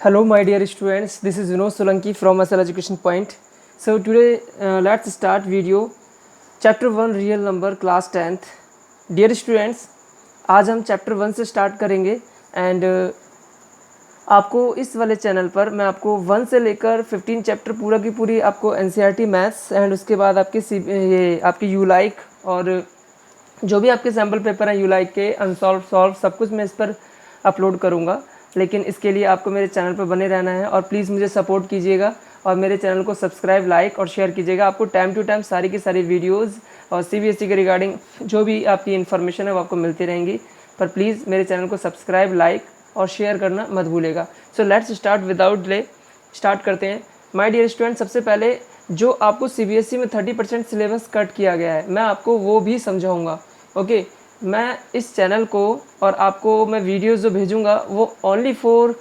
Hello, my dear students. This is Vinod Solanki from SL Education Point. So today, let's start video. Chapter 1 Real Number Class 10th. Dear students, आज हम Chapter 1 से start करेंगे and आपको इस वाले channel पर मैं आपको 1 से लेकर 15 चैप्टर पूरा की पूरी आपको NCERT मैथ्स एंड उसके बाद आपकी यू लाइक और जो भी आपके सैम्पल पेपर हैं यू लाइक के अनसॉल्व सॉल्व सब कुछ मैं इस पर अपलोड करूँगा। लेकिन इसके लिए आपको मेरे चैनल पर बने रहना है और प्लीज़ मुझे सपोर्ट कीजिएगा और मेरे चैनल को सब्सक्राइब लाइक और शेयर कीजिएगा। आपको टाइम टू टाइम सारी की सारी वीडियोज़ और CBSE के रिगार्डिंग जो भी आपकी इन्फॉर्मेशन है वो आपको मिलती रहेंगी, पर प्लीज़ मेरे चैनल को सब्सक्राइब लाइक और शेयर करना मत भूलेगा। So let's start without delay, start करते हैं। माय डियर स्टूडेंट, सबसे पहले जो आपको CBSE में 30% सिलेबस कट किया गया है मैं आपको वो भी समझाऊंगा। ओके, मैं इस चैनल को और आपको मैं वीडियोस जो भेजूंगा वो ओनली फॉर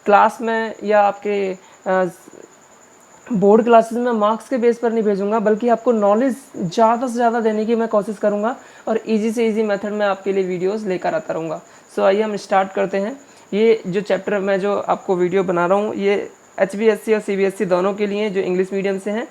क्लास में या आपके बोर्ड क्लासेस में मार्क्स के बेस पर नहीं भेजूंगा, बल्कि आपको नॉलेज ज़्यादा से ज़्यादा देने की मैं कोशिश करूंगा और इजी से इजी मेथड में आपके लिए वीडियोस लेकर आता रहूँगा। सो आइए हम स्टार्ट करते हैं। ये जो चैप्टर मैं जो आपको वीडियो बना रहा हूँ ये HBSE और CBSE दोनों के लिए जो इंग्लिश मीडियम से हैं।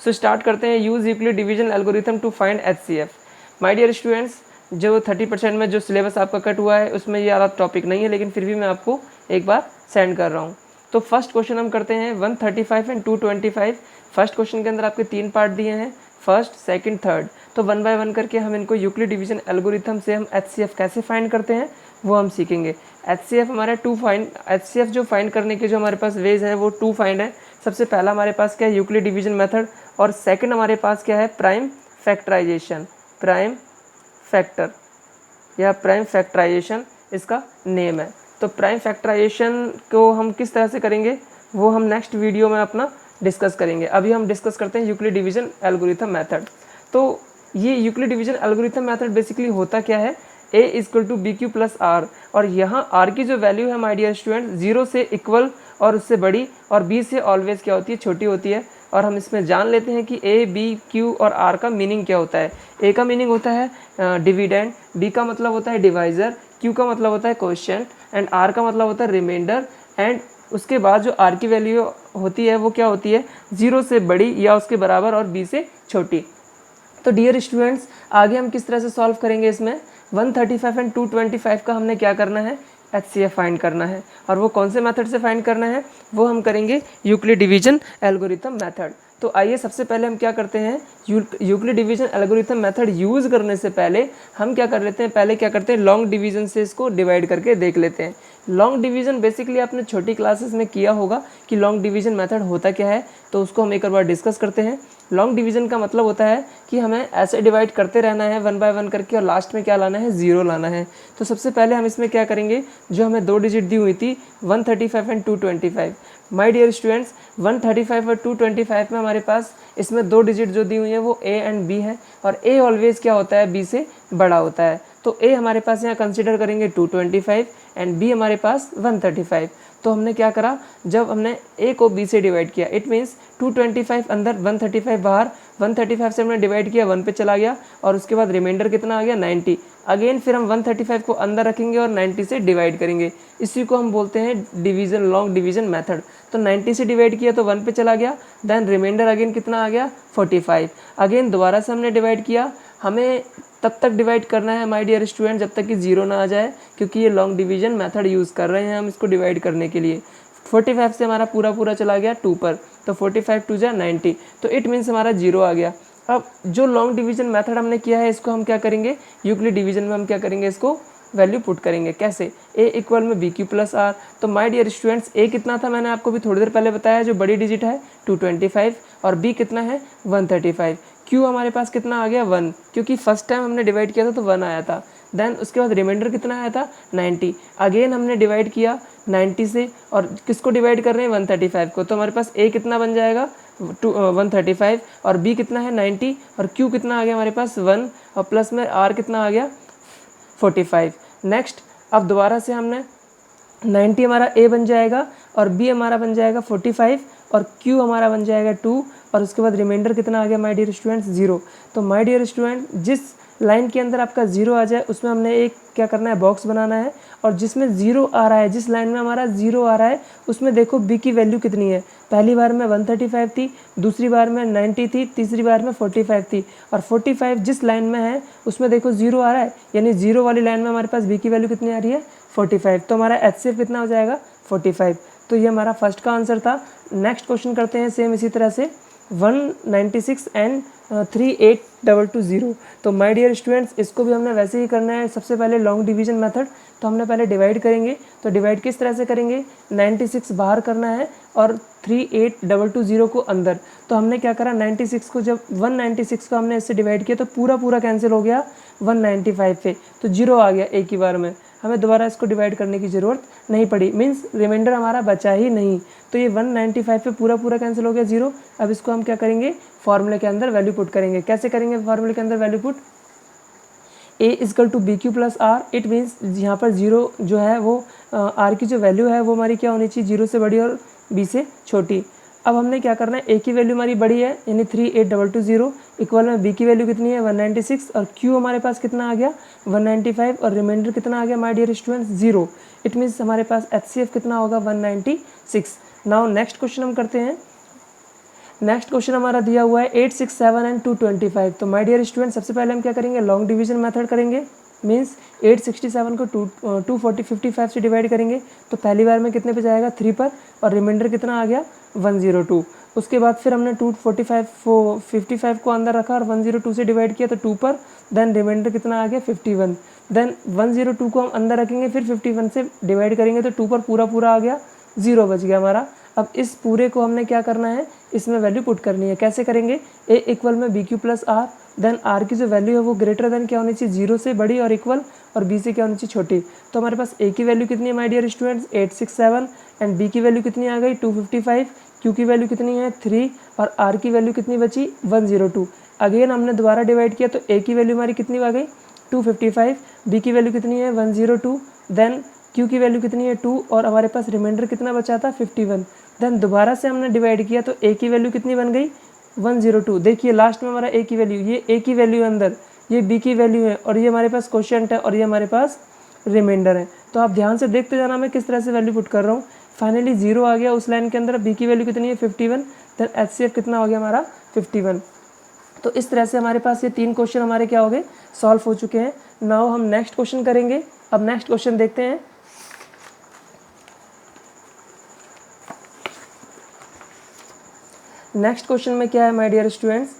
सो स्टार्ट करते हैं। Use Euclid division algorithm to find HCF। My dear students, जो 30% में जो सिलेबस आपका कट हुआ है उसमें ये वाला टॉपिक नहीं है, लेकिन फिर भी मैं आपको एक बार सेंड कर रहा हूँ। तो फर्स्ट क्वेश्चन हम करते हैं 135 एंड 225। फर्स्ट क्वेश्चन के अंदर आपके 3 पार्ट दिए हैं, फर्स्ट सेकंड थर्ड। तो 1 बाय 1 करके हम इनको यूक्लिड डिवीजन एल्गोरिथम से हम HCF कैसे फाइंड करते हैं वो हम सीखेंगे। HCF हमारा HCF जो फाइंड करने के जो हमारे पास वेज है वो 2 फाइंड है। सबसे पहला हमारे पास क्या है, यूक्लिड डिवीजन मेथड, और सेकंड हमारे पास क्या है, प्राइम फैक्टराइजेशन, प्राइम फैक्टर या प्राइम फैक्टराइजेशन इसका नेम है। तो प्राइम फैक्टराइजेशन को हम किस तरह से करेंगे वो हम नेक्स्ट वीडियो में अपना डिस्कस करेंगे। अभी हम डिस्कस करते हैं यूक्लिड डिवीजन एल्गोरिथम मेथड। तो ये Euclid division algorithm method basically होता क्या है, A equal to BQ plus R, और यहाँ R की जो वैल्यू है माय डियर स्टूडेंट 0 से इक्वल और उससे बड़ी और B से ऑलवेज क्या होती है, छोटी होती है। और हम इसमें जान लेते हैं कि A, B, Q और R का मीनिंग क्या होता है। A का मीनिंग होता है डिविडेंड, D का मतलब होता है डिवाइज़र, Q का मतलब होता है क्वोशिएंट एंड R का मतलब होता है रिमाइंडर। एंड उसके बाद जो R की वैल्यू होती है वो क्या होती है, 0 से बड़ी या उसके बराबर और B से छोटी। तो डियर स्टूडेंट्स, आगे हम किस तरह से सॉल्व करेंगे इसमें 135 एंड 225 का हमने क्या करना है, HCF फाइंड करना है। और वो कौन से मेथड से फाइंड करना है वो हम करेंगे यूक्लिड डिवीजन एल्गोरिथम मेथड। तो आइए सबसे पहले हम क्या करते हैं, Euclid division algorithm method use करने से पहले हम क्या कर लेते हैं, पहले क्या करते हैं लॉन्ग डिवीजन से इसको डिवाइड करके देख लेते हैं। लॉन्ग डिवीजन बेसिकली आपने छोटी क्लासेस में किया होगा कि लॉन्ग डिवीजन मेथड होता क्या है, तो उसको हम एक बार डिस्कस करते हैं। लॉन्ग डिवीजन का मतलब होता है कि हमें ऐसे डिवाइड करते रहना है 1 बाय 1 करके और लास्ट में क्या लाना है, 0 लाना है। तो सबसे पहले हम इसमें क्या करेंगे, जो हमें 2 डिजिट दी हुई थी 135 एंड 225। माय डियर स्टूडेंट्स, 135 और 225 में हमारे पास इसमें 2 डिजिट जो दी हुई है वो A एंड B है, और A ऑलवेज क्या होता है, B से बड़ा होता है। तो A हमारे पास यहाँ कंसिडर करेंगे 225 एंड B हमारे पास 135। तो हमने क्या करा, जब हमने A को B से डिवाइड किया, इट मीन्स 225 अंदर 135 बाहर, 135 से हमने डिवाइड किया 1 पे चला गया और उसके बाद रिमाइंडर कितना आ गया 90। अगेन फिर हम 135 को अंदर रखेंगे और 90 से डिवाइड करेंगे। इसी को हम बोलते हैं डिवीजन, लॉन्ग डिवीजन मेथड। तो 90 से डिवाइड किया तो 1 पे चला गया, देन रिमाइंडर अगेन कितना आ गया 45। अगेन दोबारा से हमने डिवाइड किया, हमें तब तक डिवाइड करना है माय डियर स्टूडेंट जब तक कि 0 ना आ जाए, क्योंकि ये लॉन्ग डिवीजन मेथड यूज़ कर रहे हैं हम इसको डिवाइड करने के लिए। 45 से हमारा पूरा चला गया 2 पर, तो 45 2 जा 90, तो इट मीन्स हमारा 0 आ गया। अब जो लॉन्ग डिवीजन मेथड हमने किया है इसको हम क्या करेंगे, यूक्लिड डिवीजन में हम क्या करेंगे, इसको वैल्यू पुट करेंगे। कैसे, A इक्वल में BQ प्लस R। तो माय डियर स्टूडेंट्स A कितना था मैंने आपको भी थोड़ी देर पहले बताया, जो बड़ी डिजिट है 225 और B कितना है 135। Q हमारे पास कितना आ गया 1, क्योंकि फर्स्ट टाइम हमने डिवाइड किया था तो 1 आया था। देन उसके बाद रिमाइंडर कितना आया था 90। अगेन हमने डिवाइड किया 90 से, और किसको डिवाइड कर रहे हैं 135 को। तो हमारे पास A कितना बन जाएगा 135 और B कितना है 90 और Q कितना आ गया हमारे पास 1 और प्लस में R कितना आ गया 45। नेक्स्ट अब दोबारा से हमने 90 हमारा A बन जाएगा और B हमारा बन जाएगा 45 और Q हमारा बन जाएगा 2 और उसके बाद रिमाइंडर कितना आ गया माय डियर स्टूडेंट्स 0। तो माय डियर स्टूडेंट, जिस लाइन के अंदर आपका 0 आ जाए उसमें हमने एक क्या करना है, बॉक्स बनाना है, और जिसमें 0 आ रहा है, जिस लाइन में हमारा 0 आ रहा है उसमें देखो b की वैल्यू कितनी है। पहली बार में 135 थी, दूसरी बार में 90 थी, तीसरी बार में 45 थी, और 45 जिस लाइन में है उसमें देखो 0 आ रहा है, यानी 0 वाली लाइन में हमारे पास b की वैल्यू कितनी आ रही है, 45। तो हमारा HCF कितना हो जाएगा, 45। तो ये हमारा फर्स्ट का आंसर था। नेक्स्ट क्वेश्चन करते हैं सेम इसी तरह से, 196 एंड 38220। तो माय डियर स्टूडेंट्स, इसको भी हमने वैसे ही करना है। सबसे पहले लॉन्ग डिवीजन मेथड, तो हमने पहले डिवाइड करेंगे। तो डिवाइड किस तरह से करेंगे, 96 बाहर करना है और 38220 को अंदर। तो हमने क्या करा, 96 को जब 196 को हमने इससे डिवाइड किया तो पूरा पूरा कैंसिल हो गया 195 पे, तो 0 आ गया एक ही बार में। हमें दोबारा इसको डिवाइड करने की ज़रूरत नहीं पड़ी, मीन्स रिमाइंडर हमारा बचा ही नहीं। तो ये 195 पे पूरा पूरा कैंसिल हो गया 0। अब इसको हम क्या करेंगे, फॉर्मूले के अंदर वैल्यू पुट करेंगे। कैसे करेंगे फॉर्मूले के अंदर value put, a equal to B Q plus R. It means यहाँ पर 0 जो है वो r की जो वैल्यू है वो हमारी क्या होनी चाहिए, 0 से बड़ी और b से छोटी। अब हमने क्या करना है, a की वैल्यू हमारी बड़ी है यानी 38220, इक्वल में b की वैल्यू कितनी है 196, और q हमारे पास कितना आ गया 195, और रिमाइंडर कितना आ गया my dear students 0। It means हमारे पास HCF कितना होगा 196। नाउ नेक्स्ट क्वेश्चन हम करते हैं। नेक्स्ट क्वेश्चन हमारा दिया हुआ है 867 एंड 225। तो माय डियर स्टूडेंट, सबसे पहले हम क्या करेंगे, लॉन्ग डिवीजन मेथड करेंगे। मीन्स 867 को 255 से डिवाइड करेंगे। तो पहली बार में कितने पे जाएगा, 3 पर, और रिमाइंडर कितना आ गया 102। उसके बाद फिर हमने 255 को अंदर रखा और 102 से डिवाइड किया तो 2 पर, देन रिमाइंडर कितना आ गया 51। देन 102 को हम अंदर रखेंगे, फिर 51 से डिवाइड करेंगे तो 2 पर पूरा पूरा आ गया, 0 बच गया हमारा। अब इस पूरे को हमने क्या करना है, इसमें वैल्यू पुट करनी है। कैसे करेंगे, a इक्वल में B Q plus R, then r की जो वैल्यू है वो ग्रेटर देन क्या होनी चाहिए, 0 से बड़ी और इक्वल, और b से क्या होनी चाहिए, छोटी। तो हमारे पास a की वैल्यू कितनी है my dear students 867, and b की वैल्यू कितनी आ गई 255, q की वैल्यू कितनी है 3, और r की वैल्यू कितनी बची 102। अगेन हमने दोबारा डिवाइड किया तो a की वैल्यू हमारी कितनी आ गई 255, b की वैल्यू कितनी है 102, देन q की वैल्यू कितनी है 2, और हमारे पास रिमाइंडर कितना बचा था 51। देन दोबारा से हमने डिवाइड किया तो a की वैल्यू कितनी बन गई 102। देखिए लास्ट में हमारा a की वैल्यू, ये a की वैल्यू है अंदर, ये b की वैल्यू है, और ये हमारे पास क्वोशिएंट है, और ये हमारे पास रिमाइंडर है। तो आप ध्यान से देखते जाना मैं किस तरह से वैल्यू पुट कर रहा हूँ। फाइनली 0 आ गया उस लाइन के अंदर, b की वैल्यू कितनी है 51, देन HCF कितना हो गया हमारा 51। तो इस तरह से हमारे पास ये 3 क्वेश्चन हमारे क्या हो गए, सॉल्व हो चुके हैं। नाउ हम नेक्स्ट क्वेश्चन करेंगे। अब नेक्स्ट क्वेश्चन देखते हैं। नेक्स्ट क्वेश्चन में क्या है my dear students,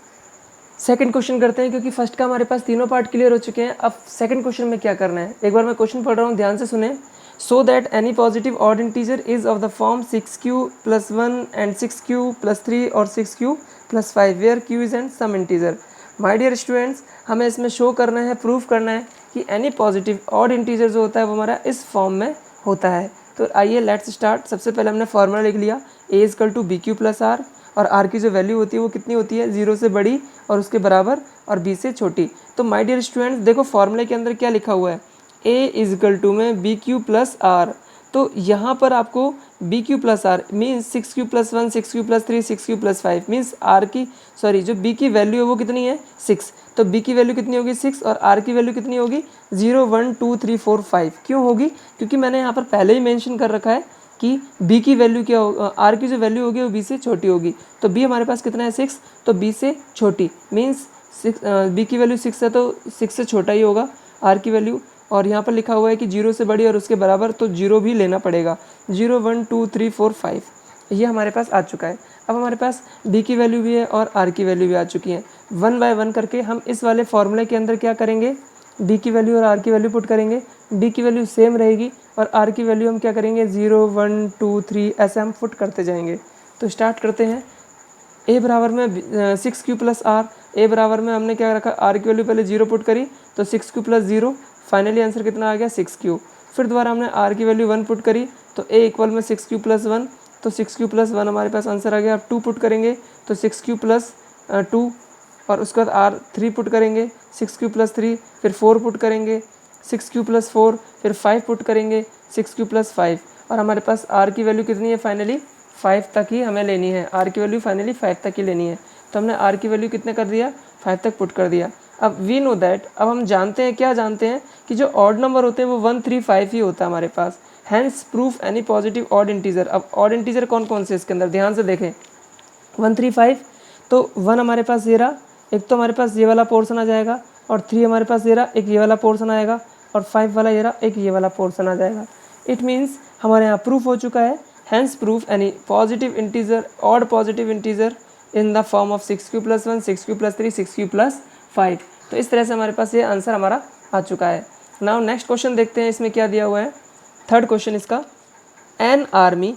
second question करते हैं, क्योंकि फर्स्ट का हमारे पास तीनों पार्ट क्लियर हो चुके हैं। अब सेकंड क्वेश्चन में क्या करना है, एक बार मैं क्वेश्चन पढ़ रहा हूँ, ध्यान से सुने। So that any positive odd integer is of the form 6q + 1 and 6q + 3 और 6q + 5 where q is and some integer. My dear students, हमें इसमें शो करना है, प्रूफ करना है कि एनी पॉजिटिव ऑड इंटीजर जो होता है वो हमारा इस फॉर्म में होता है। तो आइए लेट्स स्टार्ट। सबसे पहले हमने फॉर्मूला लिख लिया, a = bq + r, और r की जो वैल्यू होती है वो कितनी होती है 0 से बड़ी और उसके बराबर, और b से छोटी। तो माय डियर स्टूडेंट्स देखो फॉर्मूले के अंदर क्या लिखा हुआ है, a = में bq + r। तो यहाँ पर आपको bq + r means 6q + 1 6q + 3 6q + 5 means r की जो b की वैल्यू है वो कितनी है 6। तो b की वैल्यू कितनी होगी 6, और r की वैल्यू कितनी होगी 0 1 2 3 4 5। क्यों होगी, क्योंकि मैंने यहाँ पर पहले ही मेंशन कर रखा है कि b की वैल्यू क्या होगी, r की जो वैल्यू होगी वो b से छोटी होगी। तो b हमारे पास कितना है 6, तो b से छोटी मीन्स b की वैल्यू 6 है तो 6 से छोटा ही होगा r की वैल्यू। और यहाँ पर लिखा हुआ है कि 0 से बड़ी और उसके बराबर, तो 0 भी लेना पड़ेगा। 0 1 2 3 4 5 ये हमारे पास आ चुका है। अब हमारे पास b की वैल्यू भी है और r की वैल्यू भी आ चुकी है। 1 बाय 1 करके हम इस वाले फॉर्मूले के अंदर क्या करेंगे, b की वैल्यू और r की वैल्यू पुट करेंगे। b की वैल्यू सेम रहेगी और r की वैल्यू हम क्या करेंगे 0 1 2 3 ऐसे हम पुट करते जाएंगे। तो स्टार्ट करते हैं। a बराबर में 6q + r, a बराबर में हमने क्या रखा, r की वैल्यू पहले 0 पुट करी तो 6q + 0, फाइनली आंसर कितना आ गया 6q। फिर दोबारा हमने r की वैल्यू 1 पुट करी तो a इक्वल में 6q + 1, तो 6q + 1 हमारे पास आंसर आ गया। अब 2 पुट करेंगे तो 6q + 2, और उसके बाद r 3 पुट करेंगे 6q + 3, फिर 4 पुट करेंगे 6q + 4, फिर 5 पुट करेंगे 6q + 5, और हमारे पास r की वैल्यू कितनी है फाइनली 5 तक ही हमें लेनी है। r की वैल्यू फाइनली 5 तक ही लेनी है। तो हमने r की वैल्यू कितने कर दिया 5 तक पुट कर दिया। अब वी नो दैट, अब हम जानते हैं, क्या जानते हैं कि जो ऑड नंबर होते हैं वो 1 3 5 ही होता है हमारे पास। Hence proof any positive odd integer. अब ऑड इंटीजर कौन कौन से इसके अंदर ध्यान से देखें, 1 3 5, तो 1 हमारे पास ये रहा, एक तो हमारे पास ये वाला पोर्शन आ जाएगा, और 3 हमारे पास ये रहा, एक ये वाला पोर्शन आएगा, और 5 वाला ये रहा, एक ये वाला पोर्शन आ जाएगा। इट मीन्स हमारे यहाँ प्रूफ हो चुका है, hence proof any positive integer, odd positive integer in the form of 6q + 1, 6q + 3, 6q + 5। तो इस तरह से हमारे पास ये आंसर हमारा आ चुका है। नाउ नेक्स्ट क्वेश्चन देखते हैं, इसमें क्या दिया हुआ है। थर्ड क्वेश्चन इसका, an army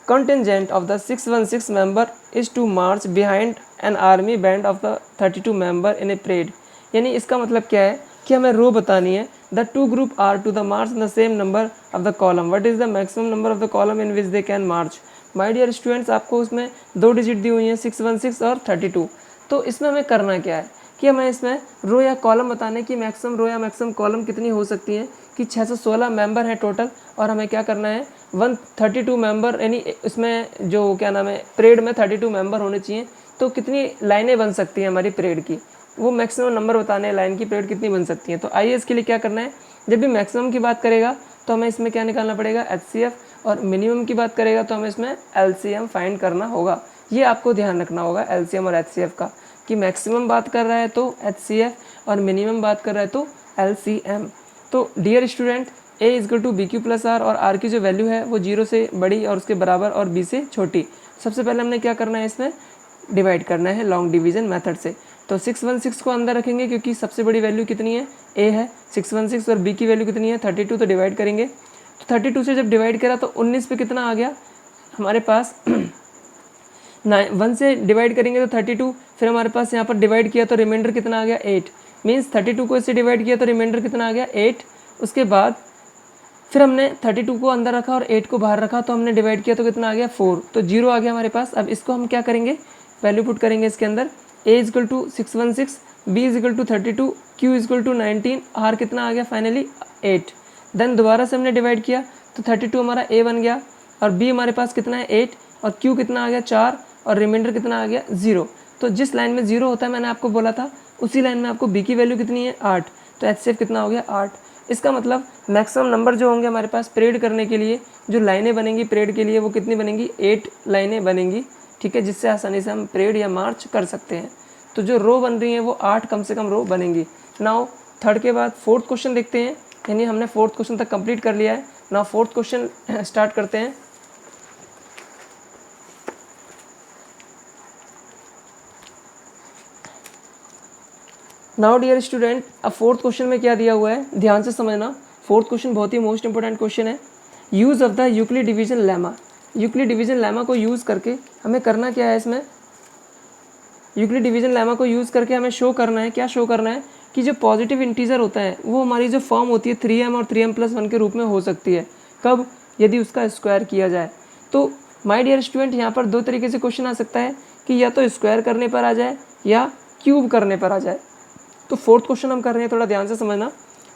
contingent of the 616 member is to march behind an army band of the 32 member in a parade। यानी इसका मतलब क्या है कि हमें रो बतानी है। The two group are to the march in the same number of the column. What is the maximum number of the column in which they can march? My dear students, आपको उसमें 2 डिजिट दी हुई हैं, 616 और 32। तो इसमें हमें करना क्या है कि हमें इसमें रो या कॉलम बताने की मैक्सिमम रो या मैक्सिमम कॉलम कितनी हो सकती है कि 616 मेंबर है टोटल, और हमें क्या करना है 132 मेंबर, यानी इसमें जो क्या नाम है परेड में 32 मेंबर होने चाहिए। तो कितनी लाइनें बन सकती हैं हमारी परेड की, वो मैक्सिमम नंबर बताने हैं लाइन की परेड कितनी बन सकती है। तो आइए इसके लिए क्या करना है, जब भी मैक्सिमम की बात करेगा तो हमें इसमें क्या निकालना पड़ेगा HCF, और मिनिमम की बात करेगा तो हमें इसमें LCM फाइंड करना होगा। ये आपको ध्यान रखना होगा LCM और HCF का, कि मैक्सिमम बात कर रहा है तो HCF और मिनिमम बात कर रहा है तो LCM। तो dear student, A = BQ + R, और R की जो वैल्यू है वो 0 से बड़ी और उसके बराबर और B से छोटी। सबसे पहले हमने क्या करना है, इसमें डिवाइड करना है लॉन्ग डिवीजन मेथड से। तो 616 को अंदर रखेंगे क्योंकि सबसे बड़ी वैल्यू कितनी है, A है 616, और B की वैल्यू कितनी है 32, तो डिवाइड करेंगे। तो 32 से जब डिवाइड करा तो 19 पे कितना आ गया हमारे पास 1 से डिवाइड करेंगे तो 32, फिर हमारे पास यहाँ पर डिवाइड किया तो रिमाइंडर कितना आ गया 8। मीन्स 32 को इससे डिवाइड किया तो रिमाइंडर कितना आ गया 8। उसके बाद फिर हमने 32 को अंदर रखा और 8 को बाहर रखा, तो हमने डिवाइड किया तो कितना आ गया 4, तो 0 आ गया हमारे पास। अब इसको हम क्या करेंगे, वैल्यू पुट करेंगे इसके अंदर। A = 616, B = 32, Q = 19, R कितना आ गया फाइनली 8। देन दोबारा से हमने डिवाइड किया तो 32 हमारा A बन गया, और B हमारे पास कितना है 8, और Q कितना आ गया 4, और रिमाइंडर कितना आ गया 0। तो जिस लाइन में 0 होता है मैंने आपको बोला था, उसी लाइन में आपको B की वैल्यू कितनी है 8, तो HCF कितना हो गया 8। इसका मतलब मैक्सिमम नंबर जो होंगे हमारे पास परेड करने के लिए, जो लाइनें बनेंगी परेड के लिए वो कितनी बनेंगी 8 लाइनें बनेंगी, ठीक है, जिससे आसानी से हम परेड या मार्च कर सकते हैं। तो जो रो बन रही हैं वो 8 कम से कम रो बनेंगी। नाउ थर्ड के बाद फोर्थ क्वेश्चन देखते हैं, यानी हमने फोर्थ क्वेश्चन तक कंप्लीट कर लिया है। नाउ फोर्थ क्वेश्चन स्टार्ट करते हैं। नाउ डियर स्टूडेंट, अब फोर्थ क्वेश्चन में क्या दिया हुआ है ध्यान से समझना। फोर्थ क्वेश्चन बहुत ही मोस्ट इंपॉर्टेंट क्वेश्चन है। Use of the Euclid division lemma. Euclid division lemma को यूज़ करके हमें करना क्या है, इसमें यूक्लिड डिवीजन लेमा को यूज़ करके हमें शो करना है, क्या शो करना है कि जो पॉजिटिव इंटीजर होता है वो हमारी जो फॉर्म होती है 3m और 3m+1 के रूप में हो सकती है। कब, यदि उसका स्क्वायर किया जाए। तो माय डियर स्टूडेंट, यहाँ पर दो तरीके से क्वेश्चन आ सकता है कि या तो स्क्वायर करने पर आ जाए या क्यूब करने पर आ जाए। तो फोर्थ क्वेश्चन हम कर रहे हैं, थोड़ा ध्यान से समझना।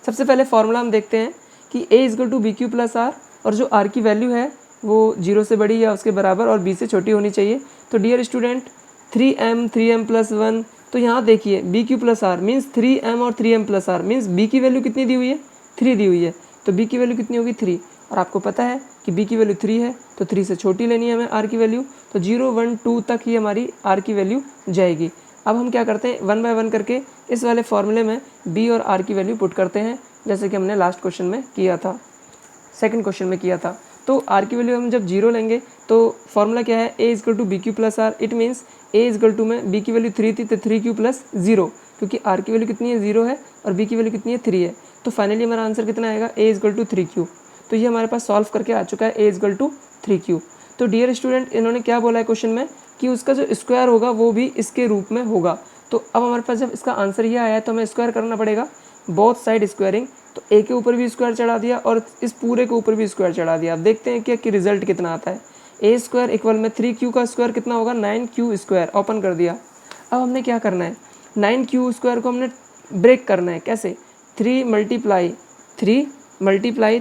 सबसे पहले फॉर्मूला हम देखते हैं कि A = BQ + R, और जो R की वैल्यू है वो 0 से बड़ी या उसके बराबर और B से छोटी होनी चाहिए। तो डियर स्टूडेंट 3m 3m+1, तो यहाँ देखिए BQ + R मीन्स 3m और 3m+R मीन्स B की वैल्यू कितनी दी हुई है 3 दी हुई है, तो B की वैल्यू कितनी होगी 3, और आपको पता है कि B की वैल्यू 3 है तो 3 से छोटी लेनी है हमें R की वैल्यू। तो 0 1 2 तक ही हमारी R की वैल्यू जाएगी। अब हम क्या करते हैं 1 बाय 1 करके इस वाले फॉर्मूले में B और R की वैल्यू पुट करते हैं, जैसे कि हमने लास्ट क्वेश्चन में किया था, सेकंड क्वेश्चन में किया था। तो R की वैल्यू हम जब 0 लेंगे तो फॉर्मूला क्या है A = BQ + R। It means A = में B की वैल्यू 3 थी तो 3Q + 0, क्योंकि R की वैल्यू कितनी है 0 है और B की वैल्यू कितनी है 3 है। तो फाइनली हमारा आंसर कितना आएगा A = 3Q। तो ये हमारे पास सॉल्व करके आ चुका है A = 3Q। तो डियर स्टूडेंट, इन्होंने क्या बोला है क्वेश्चन में कि उसका जो स्क्वायर होगा वो भी इसके रूप में होगा। तो अब हमारे पास जब इसका आंसर ये आया है तो हमें स्क्वायर करना पड़ेगा, बोथ साइड स्क्वायरिंग। तो A के ऊपर भी स्क्वायर चढ़ा दिया और इस पूरे के ऊपर भी स्क्वायर चढ़ा दिया। अब देखते हैं कि रिजल्ट कितना आता है। A² = में 3Q का स्क्वायर कितना होगा 9Q², ओपन कर दिया। अब हमने क्या करना है 9Q² को हमने ब्रेक करना है, कैसे 3 ×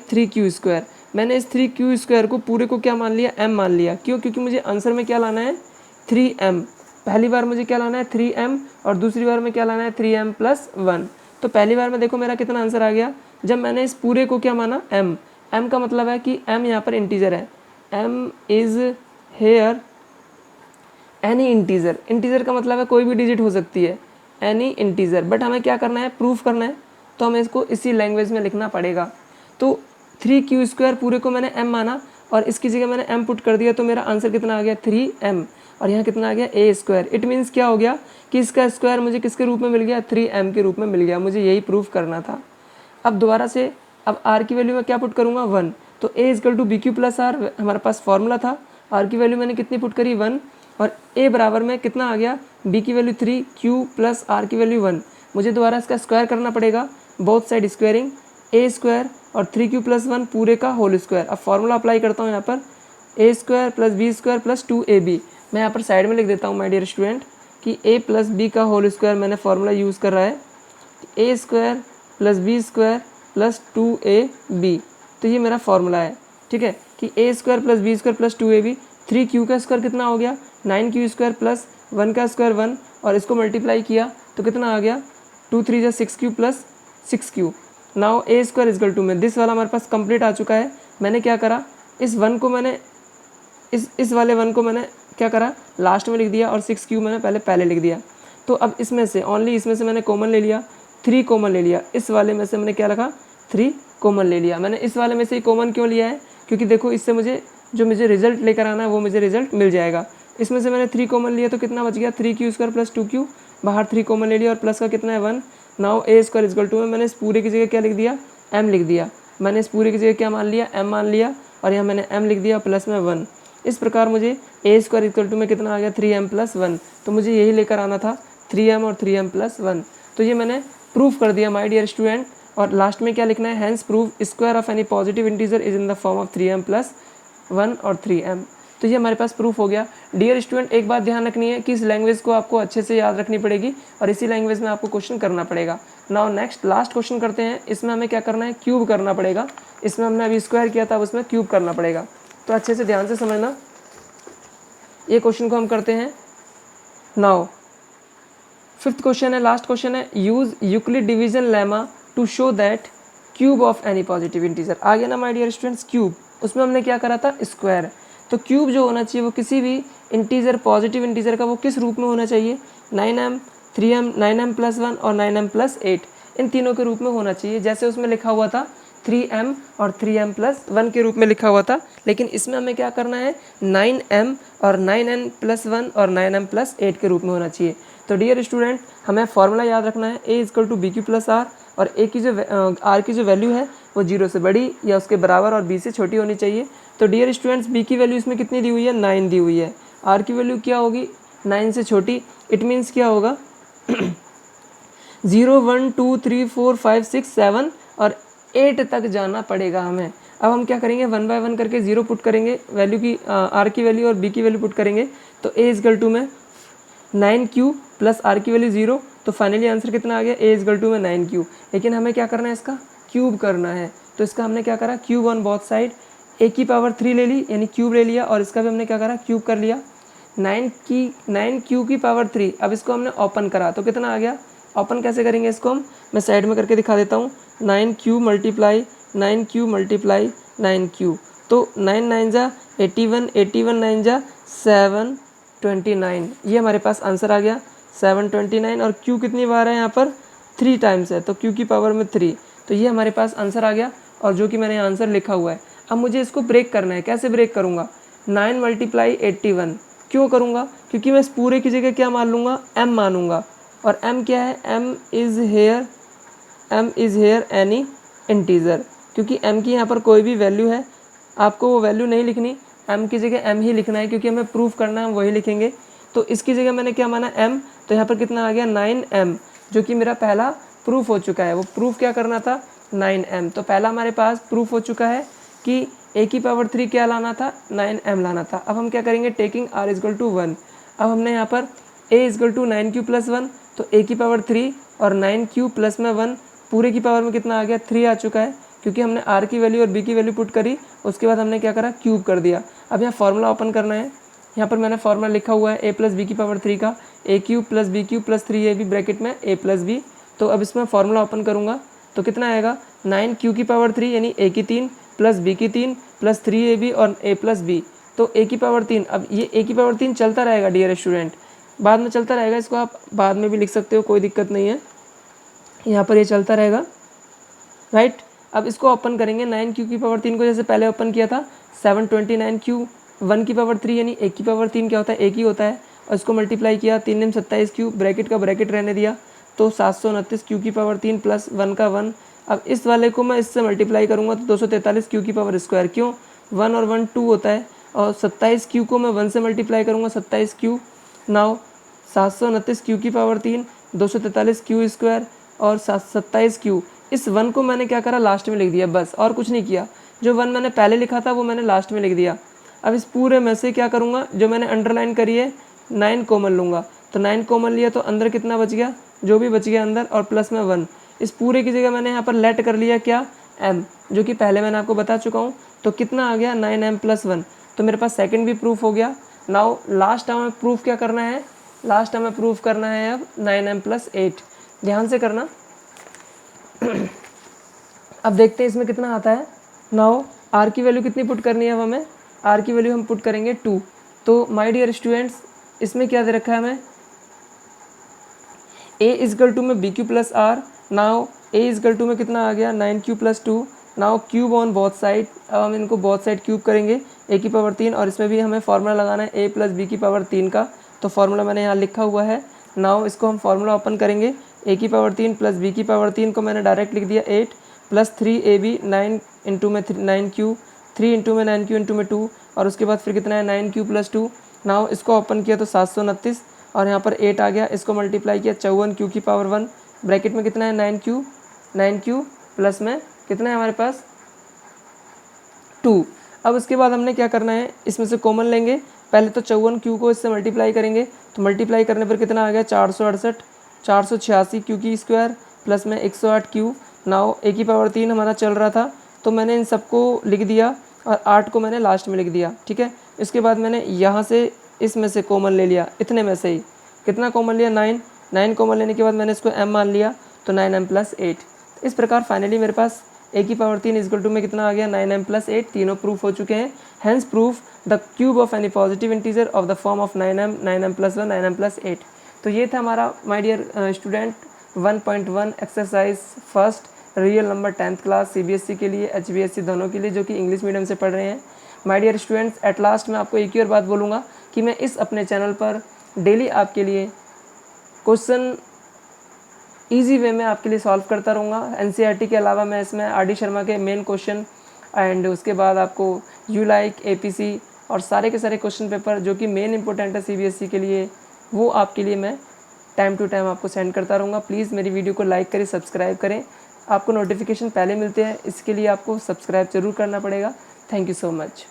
3Q²। मैंने इस 3Q² को पूरे को क्या मान लिया m मान लिया, क्यों, क्योंकि मुझे आंसर में क्या लाना है 3m। पहली बार मुझे क्या लाना है 3m और दूसरी बार में क्या लाना है 3m प्लस 1। तो पहली बार में देखो मेरा कितना आंसर आ गया, जब मैंने इस पूरे को क्या माना m का मतलब है कि m यहाँ पर इंटीजर है, m is here any integer. Integer का मतलब है कोई भी डिजिट हो सकती है, एनी इंटीजर। बट हमें क्या करना है, प्रूफ करना है, तो हमें इसको इसी लैंग्वेज में लिखना पड़ेगा। तो 3q² पूरे को मैंने m माना और इसकी जगह मैंने m पुट कर दिया, तो मेरा आंसर कितना आ गया 3m और यहाँ कितना आ गया a²। इट मीन्स क्या हो गया कि इसका स्क्वायर मुझे किसके रूप में मिल गया, 3m के रूप में मिल गया। मुझे यही प्रूफ करना था। अब दोबारा से अब r की वैल्यू में क्या पुट करूँगा 1, तो a=bq+r हमारे पास फॉर्मूला था। r की वैल्यू मैंने कितनी पुट करी 1 और a बराबर में कितना आ गया, b की वैल्यू 3, q प्लस r की वैल्यू 1। मुझे दोबारा इसका स्क्वायर करना पड़ेगा, बोथ साइड स्क्वायरिंग, a² और 3q प्लस 1 पूरे का होल स्क्वायर। अब फॉर्मूला अप्लाई करता हूँ यहाँ पर, a² plus b² plus 2ab। मैं यहाँ पर साइड में लिख देता हूँ माय डियर स्टूडेंट कि a प्लस b का होल स्क्वायर मैंने फॉर्मूला यूज़ कर रहा है, a² plus b² plus 2ab। तो ये मेरा फॉर्मूला है, ठीक है, कि a² plus b² plus 2ab। 3q का स्क्वायर कितना हो गया 9q² प्लस 1 का स्क्वायर 1 और इसको मल्टीप्लाई किया तो कितना आ गया 2 3 6q plus 6q। Now a² equal to में दिस वाला हमारे पास कंप्लीट आ चुका है। मैंने क्या करा, इस वन को मैंने इस वाले वन को मैंने क्या करा लास्ट में लिख दिया और 6q मैंने पहले लिख दिया। तो अब इसमें से ओनली इसमें से मैंने कॉमन ले लिया, 3 कॉमन ले लिया। इस वाले में से मैंने क्या रखा 3 कॉमन ले लिया। मैंने इस वाले में से ही कॉमन क्यों लिया है, क्योंकि देखो इससे मुझे जो मुझे रिजल्ट लेकर आना है वो मुझे रिजल्ट मिल जाएगा। इसमें से मैंने 3 कॉमन लिया तो कितना बच गया 3q² प्लस 2q, बाहर 3 कॉमन ले लिया और प्लस का कितना है 1। नाउ a² इजकल टू में मैंने इस पूरे की जगह क्या लिख दिया m लिख दिया। मैंने इस पूरे की जगह क्या मान लिया m मान लिया और यहाँ मैंने m लिख दिया प्लस में 1। इस प्रकार मुझे a² इजकल टू में कितना आ गया 3m प्लस 1। तो मुझे यही लेकर आना था 3m और 3m प्लस 1। तो ये मैंने प्रूफ कर दिया माय डियर स्टूडेंट। और लास्ट में क्या लिखना है, hence proof square of any positive integer is in the form of 3m plus 1 और 3m। तो ये हमारे पास प्रूफ हो गया। डियर स्टूडेंट एक बात ध्यान रखनी है कि इस लैंग्वेज को आपको अच्छे से याद रखनी पड़ेगी और इसी लैंग्वेज में आपको क्वेश्चन करना पड़ेगा। नाउ नेक्स्ट लास्ट क्वेश्चन करते हैं। इसमें हमें क्या करना है, क्यूब करना पड़ेगा। इसमें हमने अभी स्क्वायर किया था, अब उसमें क्यूब करना पड़ेगा। तो अच्छे से ध्यान से समझना, ये क्वेश्चन को हम करते हैं। नाउ 5th क्वेश्चन है, लास्ट क्वेश्चन है, use Euclid division lemma to show that cube of any positive integer. आ गया ना माय डियर स्टूडेंट्स क्यूब, उसमें हमने क्या करा था स्क्वायर। तो क्यूब जो होना चाहिए वो किसी भी इंटीजर पॉजिटिव इंटीजर का वो किस रूप में होना चाहिए, 9m 3m 9m प्लस 1 और 9m प्लस 8, इन तीनों के रूप में होना चाहिए। जैसे उसमें लिखा हुआ था 3m और 3m प्लस 1 के रूप में लिखा हुआ था, लेकिन इसमें हमें क्या करना है 9m और 9n प्लस 1 और 9m प्लस 8 के रूप में होना चाहिए। तो डियर स्टूडेंट हमें फॉर्मूला याद रखना है, a equal to bq plus r और a की जो r की जो वैल्यू है वो 0 से बड़ी या उसके बराबर और b से छोटी होनी चाहिए। तो डियर स्टूडेंट्स b की वैल्यू इसमें कितनी दी हुई है 9 दी हुई है, r की वैल्यू क्या होगी 9 से छोटी। इट मीन्स क्या होगा 0 1 2 3 4 5 6 7 और 8 तक जाना पड़ेगा हमें। अब हम क्या करेंगे 1 बाय 1 करके 0 पुट करेंगे वैल्यू की, r की वैल्यू और b की वैल्यू पुट करेंगे। तो a इजकल टू में 9q प्लस r की वैल्यू 0, तो फाइनली आंसर कितना आ गया a इजकल टू में 9q। लेकिन हमें क्या करना है, इसका क्यूब करना है। तो इसका हमने क्या करा cube on both side, a की पावर 3 ले ली यानी क्यूब ले लिया और इसका भी हमने क्या करा क्यूब कर लिया। 9q की पावर 3, अब इसको हमने ओपन करा तो कितना आ गया, ओपन कैसे करेंगे इसको हम, मैं साइड में करके दिखा देता हूँ। 9q multiply 9q multiply 9q, तो 9 9 जा 81, 81 9 जा 729, ये हमारे पास आंसर आ गया 729। और q कितनी बार है यहाँ पर 3 टाइम्स है, तो q की पावर में 3, तो ये हमारे पास आंसर आ गया और जो कि मैंने आंसर लिखा हुआ है। अब मुझे इसको ब्रेक करना है, कैसे ब्रेक करूँगा 9 मल्टीप्लाई 81 क्यों करूँगा, क्योंकि मैं इस पूरे की जगह क्या मान लूँगा m मानूंगा और m क्या है m is here any integer, क्योंकि m की यहाँ पर कोई भी वैल्यू है आपको वो वैल्यू नहीं लिखनी, m की जगह m ही लिखना है क्योंकि हमें प्रूफ करना है, हम वही लिखेंगे। तो इसकी जगह मैंने क्या माना m, तो यहाँ पर कितना आ गया 9m, जो कि मेरा पहला प्रूफ हो चुका है। वो प्रूफ क्या करना था 9m, तो पहला हमारे पास प्रूफ हो चुका है कि a की पावर 3 क्या लाना था 9m लाना था। अब हम क्या करेंगे टेकिंग r इजकल टू 1, अब हमने यहाँ पर a equal to 9q plus 1, तो a की पावर 3 और 9q प्लस में 1 पूरे की पावर में कितना आ गया 3 आ चुका है, क्योंकि हमने r की वैल्यू और b की वैल्यू पुट करी, उसके बाद हमने क्या करा क्यूब कर दिया। अब यहाँ फार्मूला ओपन करना है, यहाँ पर मैंने फॉर्मूला लिखा हुआ है ए प्लस बी की पावर 3 का, A cube plus B cube plus 3ab bracket में ए प्लस बी। तो अब इसमें फार्मूला ओपन करूँगा तो कितना आएगा 9q की पावर 3 यानी ए की 3 प्लस बी की 3 प्लस 3ab और ए प्लस बी। तो ए की पावर 3, अब ये ए की पावर 3 चलता रहेगा डियर स्टूडेंट, बाद में चलता रहेगा, इसको आप बाद में भी लिख सकते हो, कोई दिक्कत नहीं है, यहाँ पर ये चलता रहेगा, राइट। अब इसको ओपन करेंगे 9q की पावर 3 को जैसे पहले ओपन किया था, 729q 1 की पावर 3 यानी 1 की पावर 3 क्या होता है, 1 ही होता है, और इसको मल्टीप्लाई किया 3 27q ब्रैकेट का ब्रैकेट रहने दिया, तो 729q की पावर 3 प्लस 1 का 1। अब इस वाले को मैं इससे मल्टीप्लाई करूँगा तो 243q की पावर स्क्वायर, क्यों 1 और 1 2 होता है, और 27q को मैं 1 से मल्टीप्लाई करूँगा 27q। नाउ 729q की पावर 3 243q स्क्वायर और 27q। इस 1 को मैंने क्या करा लास्ट में लिख दिया, बस और कुछ नहीं किया, जो 1 मैंने पहले लिखा था वो मैंने लास्ट में लिख दिया। अब इस पूरे में से क्या करूँगा, जो मैंने अंडरलाइन करी है 9 कॉमन लूँगा, तो 9 कॉमन लिया तो अंदर कितना बच गया, जो भी बच गया अंदर, और प्लस में 1। इस पूरे की जगह मैंने यहाँ पर लेट कर लिया क्या, m, जो कि पहले मैंने आपको बता चुका हूँ। तो कितना आ गया 9m प्लस 1, तो मेरे पास सेकंड भी प्रूफ हो गया। नाउ लास्ट हमें प्रूफ क्या करना है, लास्ट हमें प्रूफ करना है अब 9m प्लस 8, ध्यान से करना। अब देखते हैं इसमें कितना आता है। नाउ r की वैल्यू कितनी पुट करनी है, अब हमें r की वैल्यू हम पुट करेंगे 2। तो माय डियर स्टूडेंट्स इसमें क्या दे रखा है हमें, a इजकल टू में B Q plus R. Now a equal to में कितना आ गया 9q plus 2। Now cube on both side, अब हम इनको बोथ साइड क्यूब करेंगे a की पावर 3, और इसमें भी हमें फार्मूला लगाना है a प्लस बी की पावर 3 का, तो फार्मूला मैंने यहाँ लिखा हुआ है। नाउ इसको हम फार्मूला ओपन करेंगे, a की पावर 3 प्लस b की पावर 3 को मैंने डायरेक्ट लिख दिया 8 प्लस 3ab 9 इंटू में 9q 3 इंटू में 9q इंटू में 2, और उसके बाद फिर कितना है 9q प्लस 2। नाउ इसको ओपन किया तो 729, और यहाँ पर 8 आ गया, इसको मल्टीप्लाई किया 54q की पावर 1 ब्रैकेट में कितना है 9q प्लस में कितना है हमारे पास 2। अब उसके बाद हमने क्या करना है, इसमें से कॉमन लेंगे, पहले तो 54q को इससे मल्टीप्लाई करेंगे, तो मल्टीप्लाई करने पर कितना आ गया 468 486q की स्क्वायर प्लस में 108q। नाउ a की पावर 3 हमारा चल रहा था, तो मैंने इन सबको लिख दिया और 8 को मैंने लास्ट में लिख दिया, ठीक है। इसके बाद मैंने यहाँ से इसमें से कॉमन ले लिया, इतने में से ही कितना कॉमन लिया 9 कॉमन लेने के बाद मैंने इसको m मान लिया, तो 9m प्लस 8। इस प्रकार फाइनली मेरे पास a की पावर 3 इजकल टू में कितना आ गया 9m प्लस 8, तीनों प्रूफ हो चुके हैं। Hence proof the cube of any positive integer of the form of 9m plus 1 9m plus 8। तो ये था हमारा my dear student 1.1 exercise first real number 10th class CBSE के लिए HBSE दोनों के लिए जो कि इंग्लिश मीडियम से पढ़ रहे हैं। My dear students at last मैं आपको एक ही और बात बोलूँगा कि मैं इस अपने चैनल पर डेली आपके लिए क्वेश्चन इजी वे में आपके लिए सॉल्व करता रहूँगा। NCERT के अलावा मैं इसमें RD शर्मा के मेन क्वेश्चन एंड उसके बाद आपको यू लाइक APC और सारे के सारे क्वेश्चन पेपर जो कि मेन इंपॉर्टेंट है CBSE के लिए, वो आपके लिए मैं टाइम टू टाइम आपको सेंड करता रहूँगा। प्लीज़ मेरी वीडियो को लाइक करें, सब्सक्राइब करें, आपको नोटिफिकेशन पहले मिलते हैं, इसके लिए आपको सब्सक्राइब ज़रूर करना पड़ेगा। Thank you so much.